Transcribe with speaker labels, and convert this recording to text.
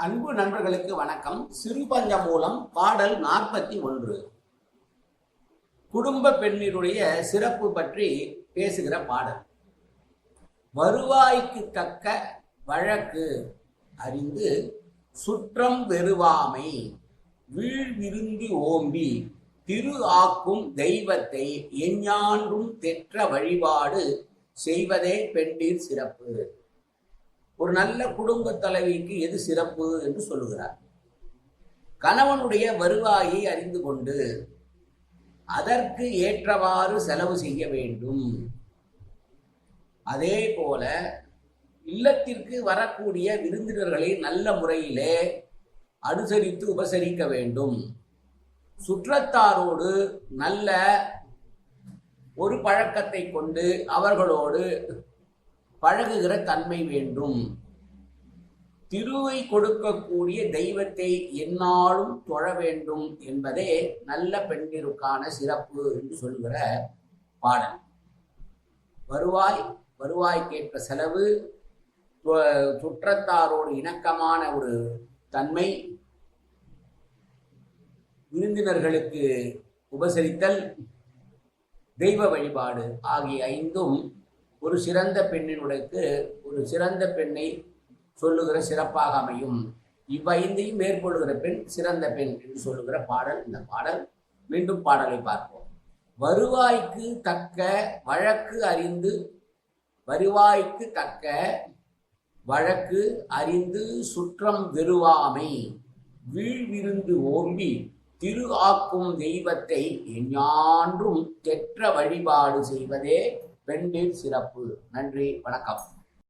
Speaker 1: அன்பு நண்பர்களுக்கு வணக்கம். சிறுபஞ்சமூலம் பாடல் 41. குடும்ப பெண்ணினுடைய சிறப்பு பற்றி பேசுகிற பாடல். வருவாய்க்கு தக்க வழக்கு அறிந்து சுற்றம் வெறுவாமை வீழ்விருந்து ஓம்பி திரு ஆக்கும் தெய்வத்தை எஞ்ஞான்றும் தெற்ற வழிபாடு செய்வதே பெண்டிர் சிறப்பு. ஒரு நல்ல குடும்ப தலைவிக்கு எது சிறப்பு என்று சொல்லுகிறார். கணவனுடைய வருவாயை அறிந்து கொண்டு அதற்கு ஏற்றவாறு செலவு செய்ய வேண்டும். அதே போல இல்லத்திற்கு வரக்கூடிய விருந்தினர்களை நல்ல முறையிலே அனுசரித்து உபசரிக்க வேண்டும். சுற்றத்தாரோடு நல்ல ஒரு பழக்கத்தை கொண்டு அவர்களோடு பழகுகிற தன்மை வேண்டும். திருவை கொடுக்கக்கூடிய தெய்வத்தை எந்நாளும் தொழ வேண்டும் என்பதே நல்ல பெண்ணிற்கான சிறப்பு என்று சொல்கிற பாடல். வருவாய்க்கேற்ற செலவு, சுற்றத்தாரோடு இணக்கமான ஒரு தன்மை, விருந்தினர்களுக்கு உபசரித்தல், தெய்வ வழிபாடு ஆகிய ஐந்தும் ஒரு சிறந்த பெண்ணினுடைய ஒரு சிறந்த பெண்ணை சொல்லுகிற சிறப்பாக அமையும். இவ்வைந்தையும் மேற்கொள்ளுகிற பெண் சிறந்த பெண் என்று சொல்லுகிற பாடல் இந்த பாடல். மீண்டும் பாடலை பார்ப்போம். வருவாய்க்கு தக்க வழக்கு அறிந்து சுற்றம் வெறுவாமை வீழ்விருந்து ஓம்பி திரு ஆக்கும் தெய்வத்தை எஞ்ஞான்றும் தெற்ற வழிபாடு செய்வதே பெண்டிர் சிறப்பு. நன்றி, வணக்கம்.